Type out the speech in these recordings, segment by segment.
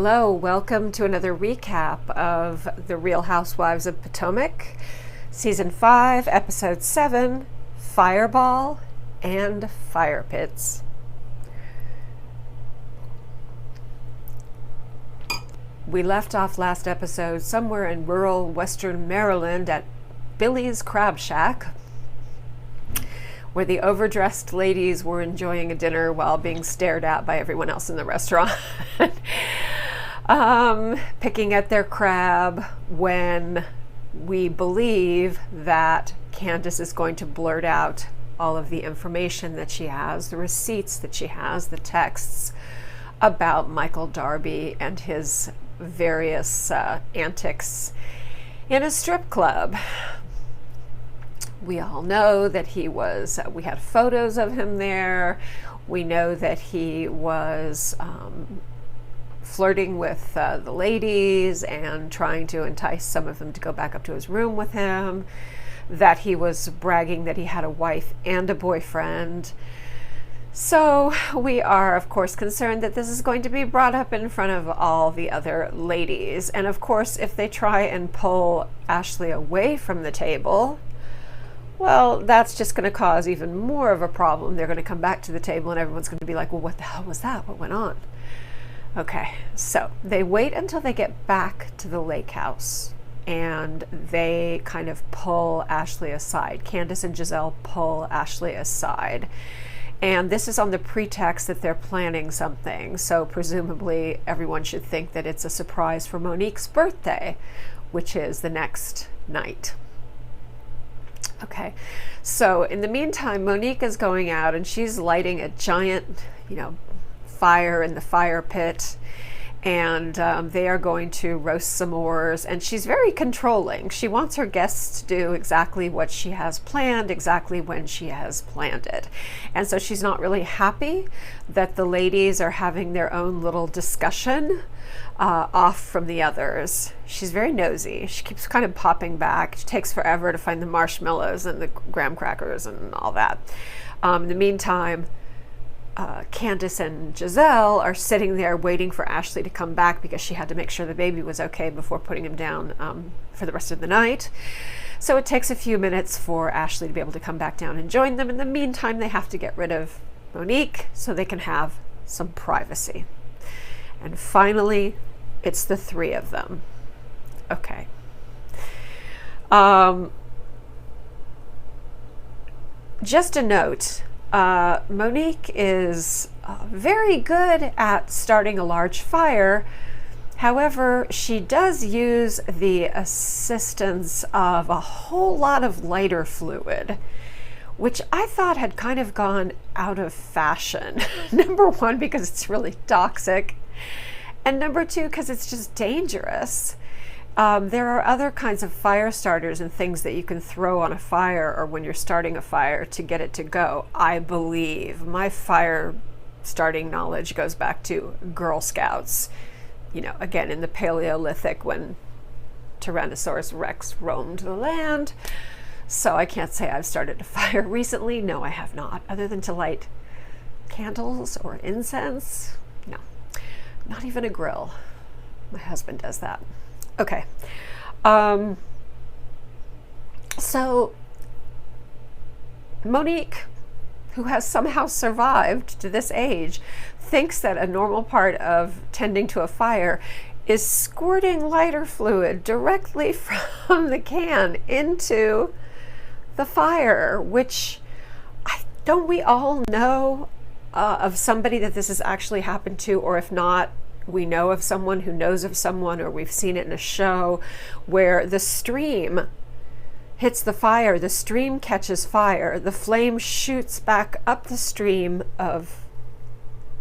Hello, welcome to another recap of The Real Housewives of Potomac, Season 5, Episode 7, Fireball and Fire Pits. We left off last episode somewhere in rural western Maryland at Billy's Crab Shack, where the overdressed ladies were enjoying a dinner while being stared at by everyone else in the restaurant. Picking at their crab when we believe that Candiace is going to blurt out all of the information that she has, the receipts that she has, the texts about Michael Darby and his various antics in a strip club. We all know that we had photos of him there. We know that he was flirting with the ladies and trying to entice some of them to go back up to his room with him, that he was bragging that he had a wife and a boyfriend. So we are, of course, concerned that this is going to be brought up in front of all the other ladies. And of course, if they try and pull Ashley away from the table, well, that's just going to cause even more of a problem. They're going to come back to the table and everyone's going to be like, well, what the hell was that? What went on? Okay, so they wait until they get back to the lake house and they kind of pull Ashley aside. Candiace and Gizelle pull Ashley aside. And this is on the pretext that they're planning something. So presumably everyone should think that it's a surprise for Monique's birthday, which is the next night. Okay, so in the meantime, Monique is going out and she's lighting a giant, fire in the fire pit, and they are going to roast s'mores, and she's very controlling. She wants her guests to do exactly what she has planned, exactly when she has planned it. And so she's not really happy that the ladies are having their own little discussion off from the others. She's very nosy. She keeps kind of popping back. It takes forever to find the marshmallows and the graham crackers and all that. In the meantime, Candiace and Gizelle are sitting there waiting for Ashley to come back because she had to make sure the baby was okay before putting him down for the rest of the night. So it takes a few minutes for Ashley to be able to come back down and join them. In the meantime, they have to get rid of Monique so they can have some privacy. And finally, it's the three of them. Okay. Just a note. Monique is very good at starting a large fire. However, she does use the assistance of a whole lot of lighter fluid, which I thought had kind of gone out of fashion. Number one, because it's really toxic. And number two, because it's just dangerous. There are other kinds of fire starters and things that you can throw on a fire or when you're starting a fire to get it to go. I believe my fire starting knowledge goes back to Girl Scouts, again in the Paleolithic when Tyrannosaurus Rex roamed the land. So I can't say I've started a fire recently. No, I have not, other than to light candles or incense. No, not even a grill. My husband does that. Okay, so Monique, who has somehow survived to this age, thinks that a normal part of tending to a fire is squirting lighter fluid directly from the can into the fire, which don't we all know of somebody that this has actually happened to, or if not, we know of someone who knows of someone, or we've seen it in a show where the stream hits the fire, the stream catches fire, the flame shoots back up the stream of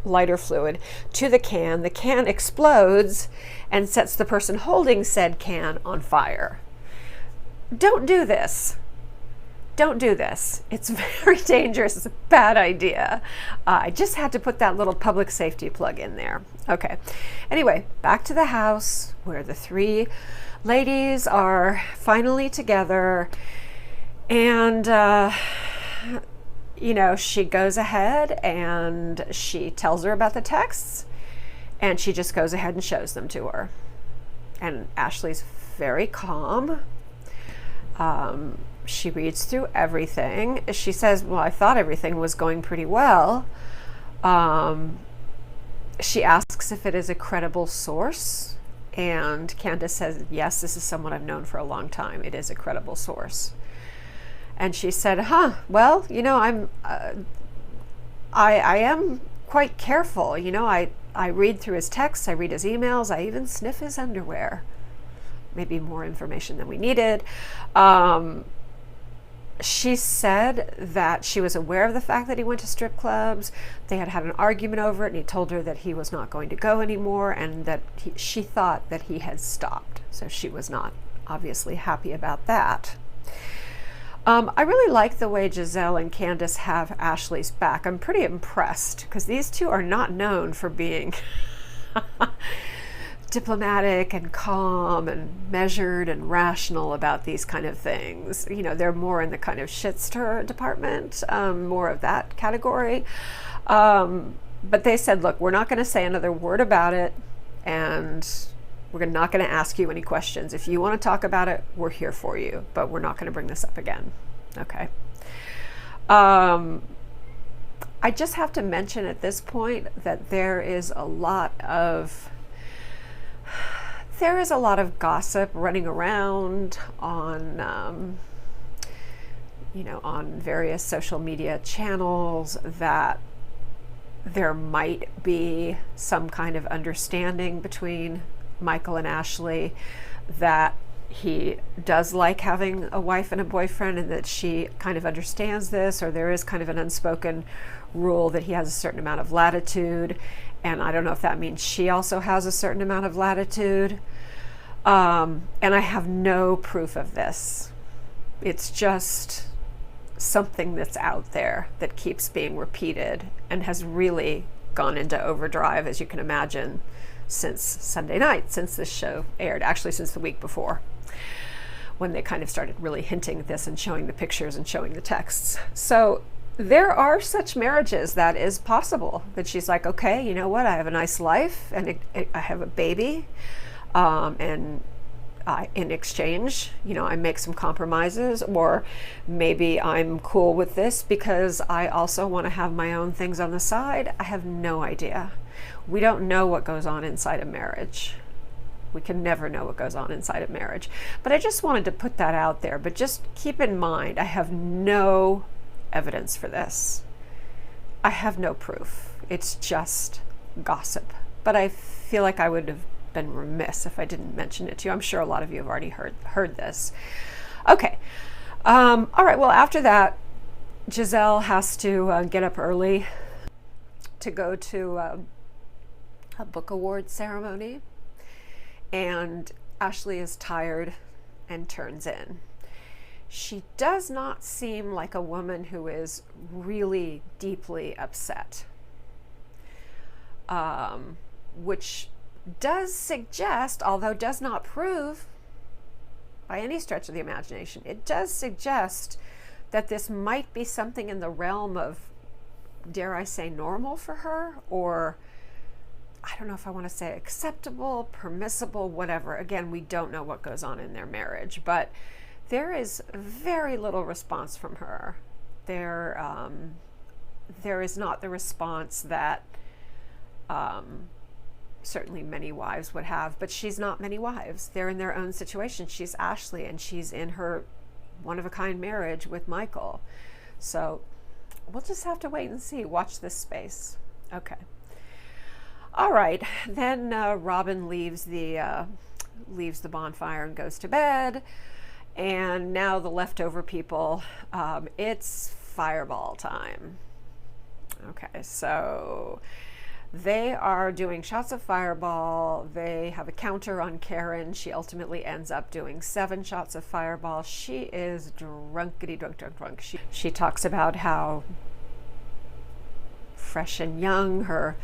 lighter fluid to the can explodes and sets the person holding said can on fire. Don't do this. Don't do this. It's very dangerous. It's a bad idea. I just had to put that little public safety plug in there. Okay. Anyway, back to the house where the three ladies are finally together. And, she goes ahead and she tells her about the texts. And she just goes ahead and shows them to her. And Ashley's very calm. She reads through everything. She says, well, I thought everything was going pretty well. She asks if it is a credible source. And Candiace says, yes, this is someone I've known for a long time. It is a credible source. And she said, well, you know, I am quite careful. You know, I read through his texts, I read his emails, I even sniff his underwear. Maybe more information than we needed. She said that she was aware of the fact that he went to strip clubs. They had had an argument over it, and he told her that he was not going to go anymore, and that she thought that he had stopped. So she was not obviously happy about that. I really like the way Gizelle and Candiace have Ashley's back. I'm pretty impressed because these two are not known for being diplomatic and calm and measured and rational about these kind of things. You know, they're more in the kind of shit-stir department, more of that category. But they said, look, we're not going to say another word about it, and we're not going to ask you any questions. If you want to talk about it, we're here for you, but we're not going to bring this up again. Okay. I just have to mention at this point that there is a lot of gossip running around on, you know, on various social media channels that there might be some kind of understanding between Michael and Ashley, that he does like having a wife and a boyfriend, and that she kind of understands this, or there is kind of an unspoken rule that he has a certain amount of latitude. And I don't know if that means she also has a certain amount of latitude. And I have no proof of this. It's just something that's out there that keeps being repeated and has really gone into overdrive, as you can imagine, since Sunday night, since this show aired, actually since the week before, when they kind of started really hinting at this and showing the pictures and showing the texts. So there are such marriages that is possible, that she's like, okay, you know what, I have a nice life, and I have a baby, and in exchange, you know, I make some compromises, or maybe I'm cool with this because I also want to have my own things on the side. I have no idea. We don't know what goes on inside a marriage. We can never know what goes on inside a marriage. But I just wanted to put that out there. But just keep in mind, I have no evidence for this. I have no proof. It's just gossip. But I feel like I would have been remiss if I didn't mention it to you. I'm sure a lot of you have already heard this. Okay. All right. Well, after that, Gizelle has to get up early to go to a book award ceremony, and Ashley is tired and turns in. She does not seem like a woman who is really deeply upset, which does suggest, although does not prove by any stretch of the imagination, it does suggest that this might be something in the realm of, dare I say, normal for her, or I don't know if I want to say acceptable, permissible, whatever. Again, we don't know what goes on in their marriage, but there is very little response from her. There is not the response that certainly many wives would have, but she's not many wives. They're in their own situation. She's Ashley, and she's in her one-of-a-kind marriage with Michael. So we'll just have to wait and see. Watch this space. Okay. All right. Then Robin leaves the bonfire and goes to bed. And now the leftover people, it's fireball time. Okay, so they are doing shots of fireball. They have a counter on Karen. She ultimately ends up doing 7 shots of fireball. She is drunkity drunk. She talks about how fresh and young her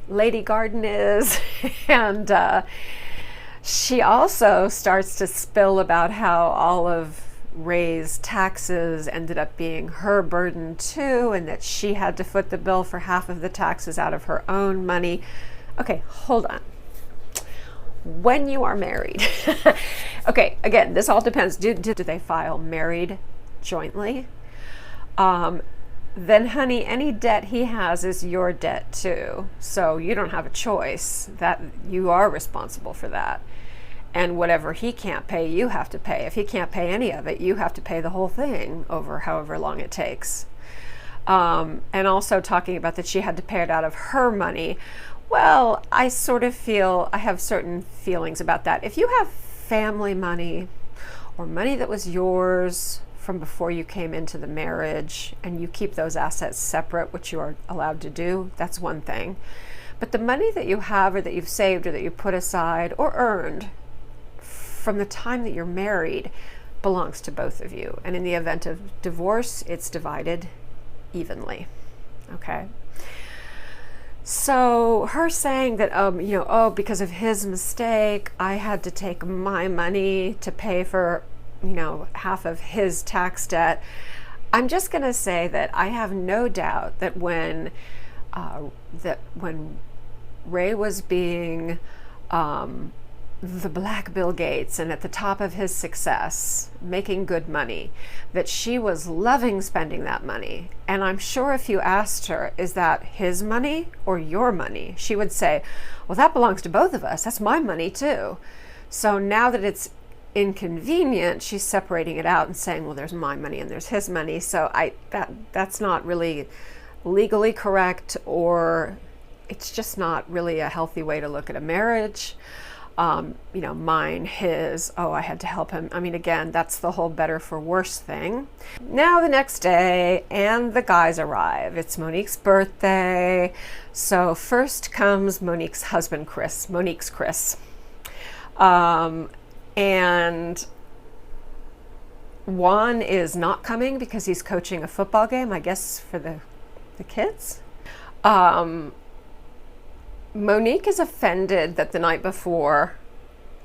lady garden is. And she also starts to spill about how all of Ray's taxes ended up being her burden too, and that she had to foot the bill for half of the taxes out of her own money. Okay, hold on. When you are married, okay, again, this all depends. Do they file married jointly? Then honey, any debt he has is your debt too. So you don't have a choice. That you are responsible for that. And whatever he can't pay, you have to pay. If he can't pay any of it, you have to pay the whole thing over however long it takes. And also talking about that she had to pay it out of her money. Well, I sort of feel, I have certain feelings about that. If you have family money or money that was yours from before you came into the marriage and you keep those assets separate, which you are allowed to do, that's one thing. But the money that you have or that you've saved or that you put aside or earned from the time that you're married belongs to both of you. And in the event of divorce, it's divided evenly. Okay. So her saying that, because of his mistake, I had to take my money to pay for, half of his tax debt. I'm just going to say that I have no doubt that when Ray was being the Black Bill Gates and at the top of his success, making good money, that she was loving spending that money. And I'm sure if you asked her, is that his money or your money? She would say, well, that belongs to both of us. That's my money too. So now that it's inconvenient, she's separating it out and saying, well, there's my money and there's his money. So that's not really legally correct, or it's just not really a healthy way to look at a marriage. Mine, his, oh, I had to help him. I mean, again, that's the whole better for worse thing. Now the next day, and the guys arrive. It's Monique's birthday. So first comes Monique's husband, Chris. Monique's Chris. And Juan is not coming because he's coaching a football game, I guess, for the kids. Monique is offended that the night before,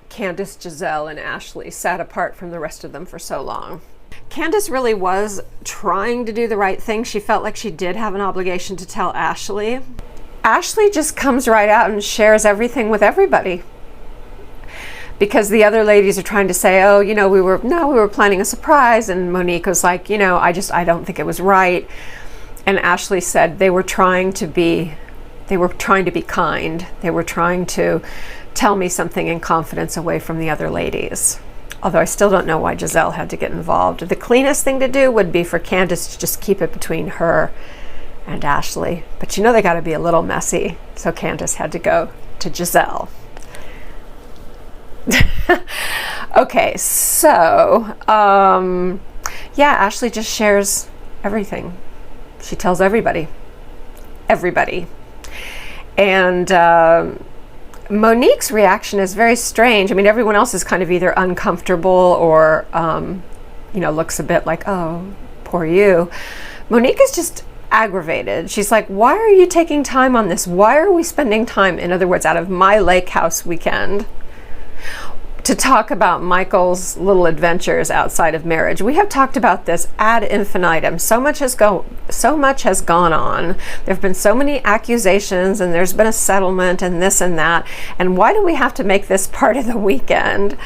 Candiace, Gizelle, and Ashley sat apart from the rest of them for so long. Candiace really was trying to do the right thing. She felt like she did have an obligation to tell Ashley. Ashley just comes right out and shares everything with everybody. Because the other ladies are trying to say, oh, we were planning a surprise. And Monique was like, I don't think it was right. And Ashley said they were trying to be kind. They were trying to tell me something in confidence away from the other ladies. Although I still don't know why Gizelle had to get involved. The cleanest thing to do would be for Candiace to just keep it between her and Ashley. But they got to be a little messy. So Candiace had to go to Gizelle. Okay, so, Ashley just shares everything. She tells everybody. And Monique's reaction is very strange. I mean, everyone else is kind of either uncomfortable or, looks a bit like, oh, poor you. Monique is just aggravated. She's like, why are you taking time on this? Why are we spending time, in other words, out of my lake house weekend, to talk about Michael's little adventures outside of marriage? We have talked about this ad infinitum. So much has gone on. There have been so many accusations, and there's been a settlement, and this and that. And why do we have to make this part of the weekend?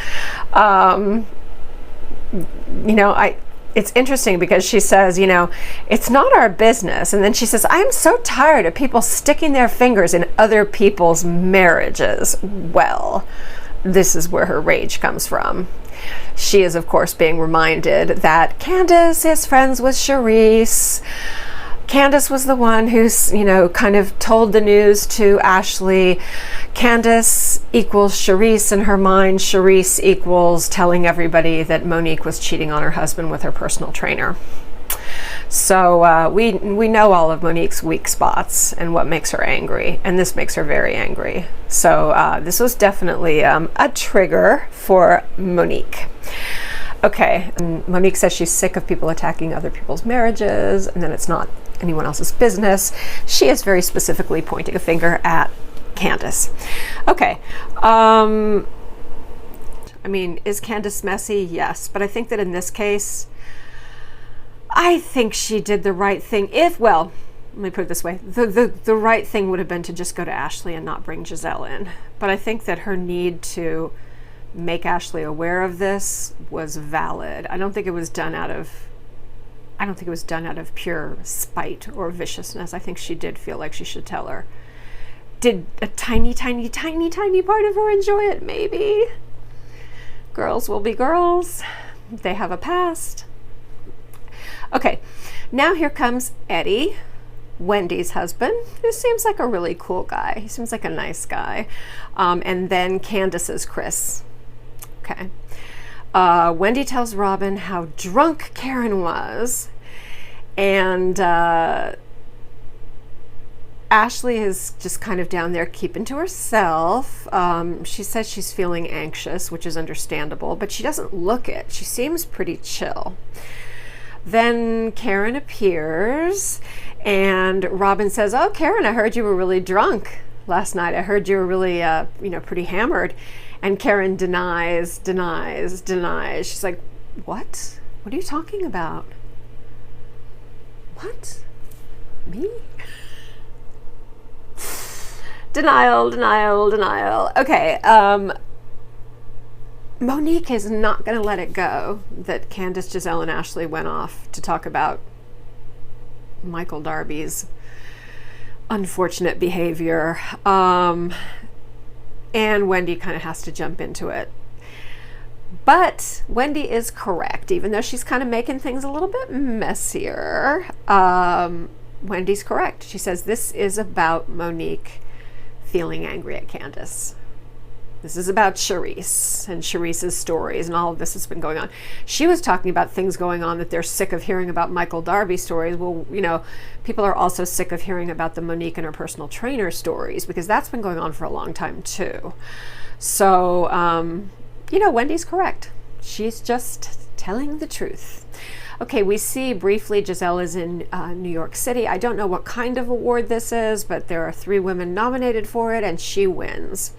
It's interesting because she says, it's not our business. And then she says, I am so tired of people sticking their fingers in other people's marriages. Well, this is where her rage comes from. She is, of course, being reminded that Candiace is friends with Charisse. Candiace was the one who's, kind of told the news to Ashley. Candiace equals Charisse in her mind. Charisse equals telling everybody that Monique was cheating on her husband with her personal trainer. So we know all of Monique's weak spots and what makes her angry, and this makes her very angry. So this was definitely a trigger for Monique. Okay, and Monique says she's sick of people attacking other people's marriages, and then it's not anyone else's business. She is very specifically pointing a finger at Candiace. Okay. Is Candiace messy? Yes, but I think that in this case, I think she did the right thing. let me put it this way. The right thing would have been to just go to Ashley and not bring Gizelle in. But I think that her need to make Ashley aware of this was valid. I don't think it was done out of pure spite or viciousness. I think she did feel like she should tell her. Did a tiny part of her enjoy it? Maybe. Girls will be girls. They have a past. Okay, now here comes Eddie, Wendy's husband, who seems like a really cool guy. He seems like a nice guy. And then Candiace's Chris. Okay. Wendy tells Robin how drunk Karen was, and Ashley is just kind of down there keeping to herself. She says she's feeling anxious, which is understandable, but she doesn't look it. She seems pretty chill. Then Karen appears, and Robin says, "Oh, Karen, I heard you were really drunk last night. I heard you were really, pretty hammered." And Karen denies. She's like, "What? What are you talking about? What? Me?" Denial. Okay, Monique is not going to let it go that Candiace, Gizelle, and Ashley went off to talk about Michael Darby's unfortunate behavior. And Wendy kind of has to jump into it. But Wendy is correct, even though she's kind of making things a little bit messier. Wendy's correct. She says this is about Monique feeling angry at Candiace. This is about Charisse and Charisse's stories, and all of this has been going on. She was talking about things going on that they're sick of hearing about Michael Darby stories. Well, people are also sick of hearing about the Monique and her personal trainer stories, because that's been going on for a long time too. So, Wendy's correct. She's just telling the truth. Okay, we see briefly Gizelle is in New York City. I don't know what kind of award this is, but there are 3 women nominated for it, and she wins.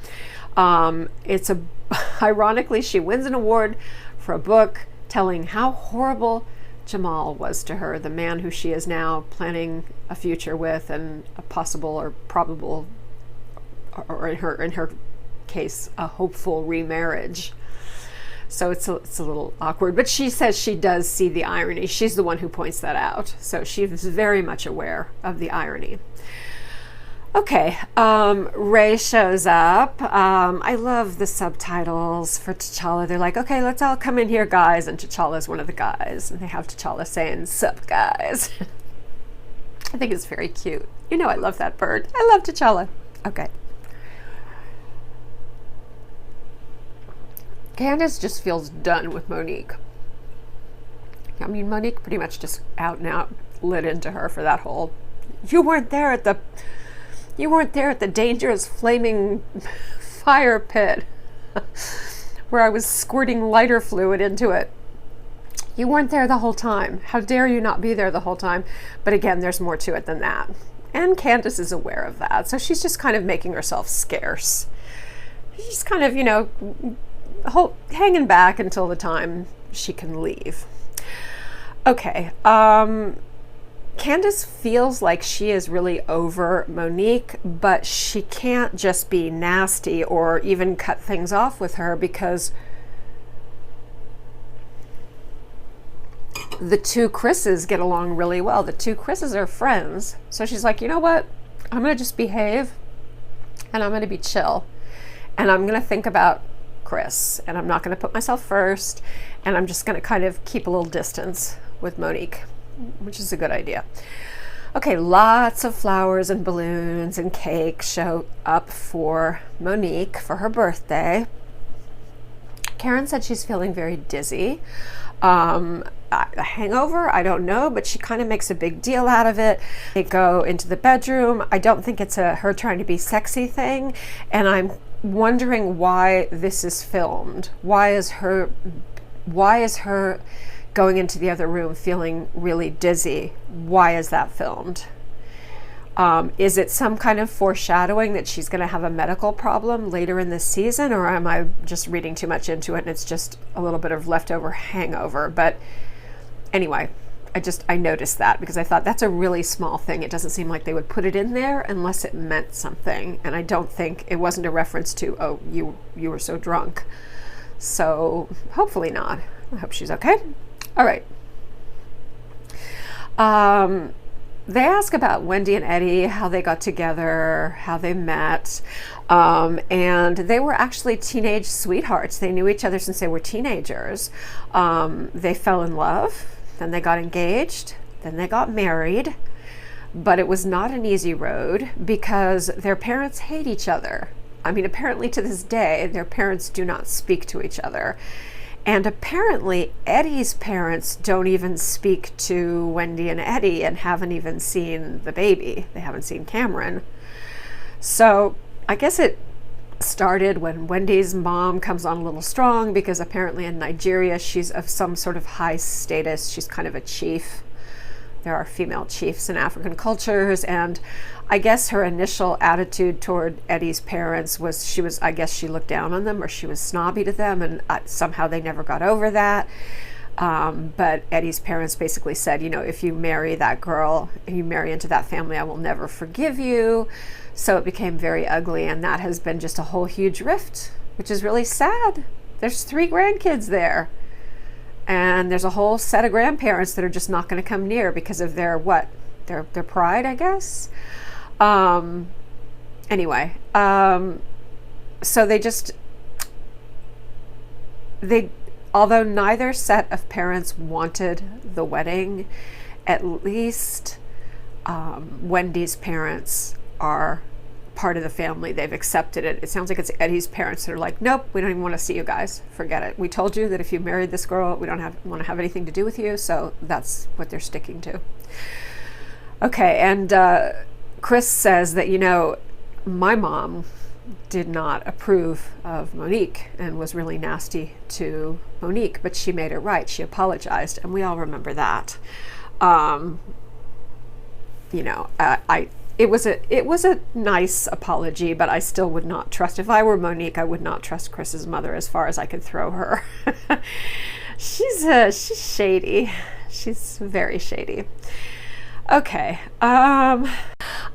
Ironically, she wins an award for a book telling how horrible Jamal was to her, the man who she is now planning a future with, and a possible or probable, or in her case, a hopeful remarriage. So it's a little awkward, but she says she does see the irony. She's the one who points that out. So she's very much aware of the irony. Okay, Ray shows up. I love the subtitles for T'Challa. They're like, "Okay, let's all come in here, guys." And T'Challa's one of the guys. And they have T'Challa saying, "Sup, guys." I think it's very cute. I love that bird. I love T'Challa. Okay. Candiace just feels done with Monique. I mean, Monique pretty much just out and out lit into her for that whole, you weren't there at the dangerous flaming fire pit where I was squirting lighter fluid into it. You weren't there the whole time. How dare you not be there the whole time? But again, there's more to it than that. And Candiace is aware of that. So she's just kind of making herself scarce. She's kind of, hanging back until the time she can leave. Okay, Candiace feels like she is really over Monique, but she can't just be nasty or even cut things off with her, because the 2 Chris's get along really well. The 2 Chris's are friends. So she's like, you know what? I'm going to just behave, and I'm going to be chill, and I'm going to think about Chris, and I'm not going to put myself first, and I'm just going to kind of keep a little distance with Monique, which is a good idea. Okay, lots of flowers and balloons and cake show up for Monique for her birthday. Karen said she's feeling very dizzy. A hangover, I don't know, but she kind of makes a big deal out of it. They go into the bedroom. I don't think it's her trying to be sexy thing, and I'm wondering why this is filmed. Why is her going into the other room feeling really dizzy? Why is that filmed? Is it some kind of foreshadowing that she's going to have a medical problem later in this season, or am I just reading too much into it and it's just a little bit of leftover hangover? But anyway, I noticed that because I thought that's a really small thing. It doesn't seem like they would put it in there unless it meant something. And I don't think it wasn't a reference to, oh, you were so drunk. So hopefully not. I hope she's okay. All right. They ask about Wendy and Eddie, how they got together, how they met. And they were actually teenage sweethearts. They knew each other since they were teenagers. They fell in love, then they got engaged, then they got married. But it was not an easy road because their parents hate each other. I mean, apparently to this day, their parents do not speak to each other. And apparently Eddie's parents don't even speak to Wendy and Eddie and haven't even seen the baby. They haven't seen Cameron. So I guess it started when Wendy's mom comes on a little strong because apparently in Nigeria she's of some sort of high status. She's kind of a chief. There are female chiefs in African cultures, and I guess her initial attitude toward Eddie's parents was I guess she looked down on them or she was snobby to them, and somehow they never got over that. But Eddie's parents basically said, you know, if you marry that girl and you marry into that family, I will never forgive you. So it became very ugly, and that has been just a whole huge rift, which is really sad. There's 3 grandkids there. And there's a whole set of grandparents that are just not going to come near because of their pride, I guess. Anyway, so although neither set of parents wanted the wedding, at least Wendy's parents are part of the family. They've accepted it. It sounds like it's Eddie's parents that are like, nope, we don't even want to see you guys. Forget it. We told you that if you married this girl, we don't want to have anything to do with you. So that's what they're sticking to. Okay, and Chris says that, you know, my mom did not approve of Monique and was really nasty to Monique, but she made it right. She apologized, and we all remember that. You know, It was a nice apology, but I still would not trust. If I were Monique, I would not trust Chris's mother as far as I could throw her. She's shady. She's very shady. Okay. All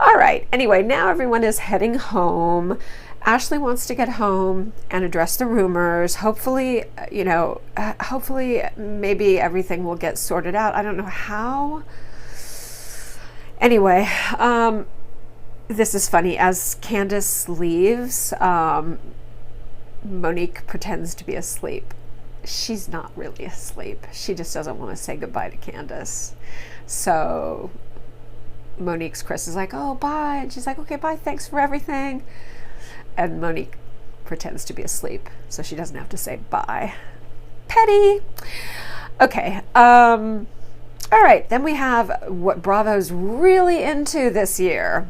right. Anyway, now everyone is heading home. Ashley wants to get home and address the rumors. Hopefully, you know, maybe everything will get sorted out. I don't know how. Anyway, this is funny. As Candiace leaves, Monique pretends to be asleep. She's not really asleep. She just doesn't want to say goodbye to Candiace. So Monique's Chris is like, oh, bye. And she's like, okay, bye. Thanks for everything. And Monique pretends to be asleep so she doesn't have to say bye. Petty. Okay. All right, then we have what Bravo's really into this year.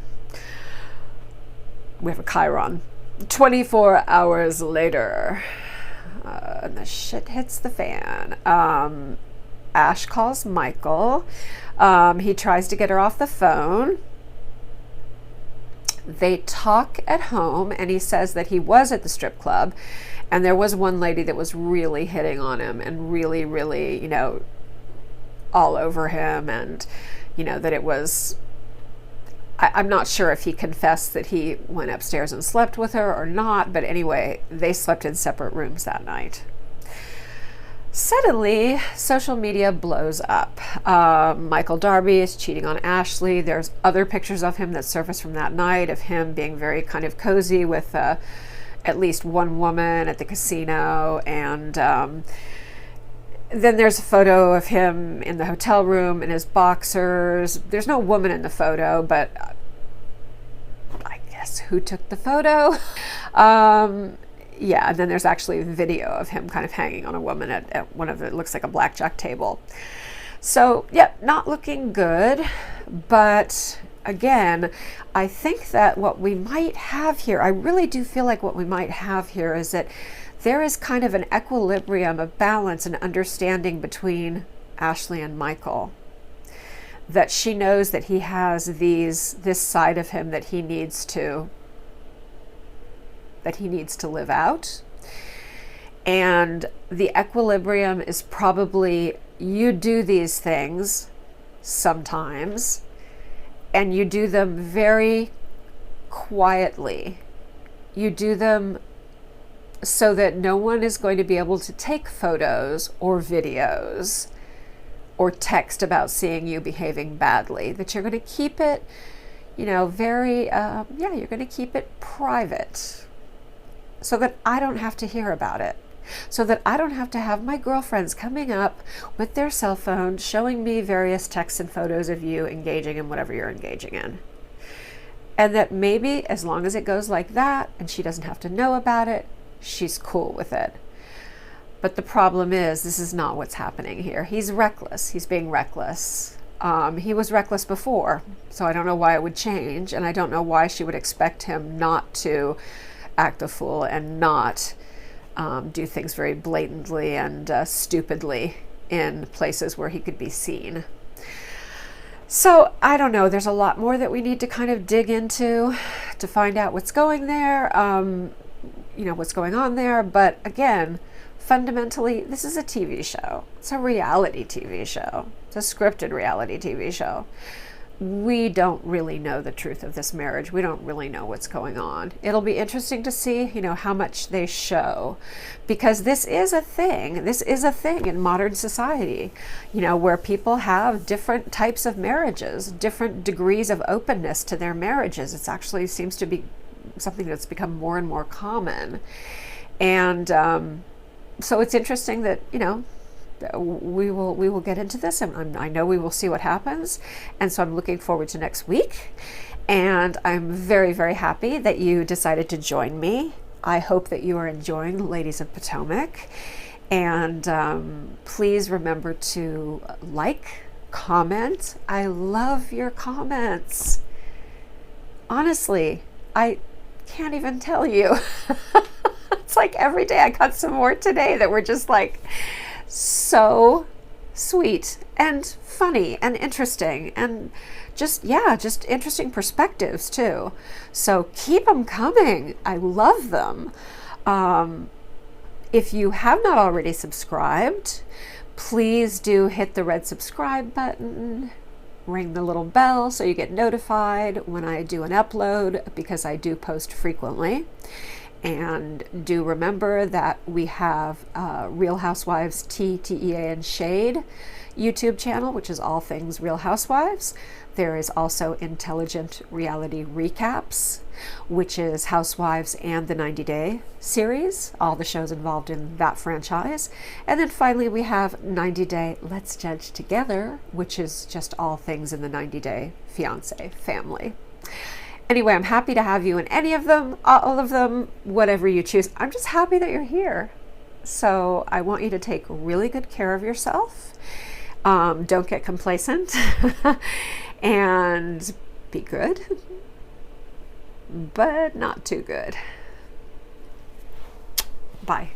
We have a Chiron. 24 hours later, and the shit hits the fan. Ash calls Michael. He tries to get her off the phone. They talk at home, and he says that he was at the strip club, and there was one lady that was really hitting on him and really, really, you know, all over him, and you know that it was, I'm not sure if he confessed that he went upstairs and slept with her or not, but anyway, they slept in separate rooms that night. Suddenly, social media blows up. Michael Darby is cheating on Ashley. There's other pictures of him that surface from that night of him being very kind of cozy with at least one woman at the casino, and then there's a photo of him in the hotel room in his boxers. There's no woman in the photo, but I guess who took the photo? Yeah, and then there's actually a video of him kind of hanging on a woman at one of it looks like a blackjack table. So, yeah, not looking good. But again, I think that what we might have here, I really do feel like what we might have here is that there is kind of an equilibrium, a balance, and understanding between Ashley and Michael. That she knows that he has this side of him that he needs to live out. And the equilibrium is probably, you do these things sometimes, and you do them very quietly. You do them so that no one is going to be able to take photos or videos or text about seeing you behaving badly, that you're going to keep it, you know, very, you're going to keep it private so that I don't have to hear about it. So that I don't have to have my girlfriends coming up with their cell phone showing me various texts and photos of you engaging in whatever you're engaging in. And that maybe as long as it goes like that and she doesn't have to know about it, she's cool with it. But the problem is, this is not what's happening here. He's reckless. He's being reckless. He was reckless before, so I don't know why it would change, and I don't know why she would expect him not to act a fool and not do things very blatantly and stupidly in places where he could be seen. So I don't know, there's a lot more that we need to kind of dig into to find out what's going there, what's going on there. But again, fundamentally, this is a TV show. It's a reality TV show. It's a scripted reality TV show. We don't really know the truth of this marriage. We don't really know what's going on. It'll be interesting to see, how much they show, because this is a thing. This is a thing in modern society, where people have different types of marriages, different degrees of openness to their marriages. It actually seems to be something that's become more and more common. And so it's interesting that, we will get into this, and I know we will see what happens. And so I'm looking forward to next week, and I'm very, very happy that you decided to join me. I hope that you are enjoying Ladies of Potomac, and please remember to like, comment. I love your comments. Honestly, I can't even tell you. It's like every day I got some more today that were just like so sweet and funny and interesting, and just interesting perspectives too. So keep them coming. I love them. If you have not already subscribed, please do hit the red subscribe button, ring the little bell so you get notified when I do an upload, because I do post frequently. And do remember that we have Real Housewives TEA and Shade YouTube channel, which is all things Real Housewives. There is also Intelligent Reality Recaps, which is Housewives and the 90-Day series, all the shows involved in that franchise. And then finally we have 90-Day Let's Judge Together, which is just all things in the 90-Day Fiancé family. Anyway, I'm happy to have you in any of them, all of them, whatever you choose. I'm just happy that you're here. So I want you to take really good care of yourself. Don't get complacent and be good, but not too good. Bye.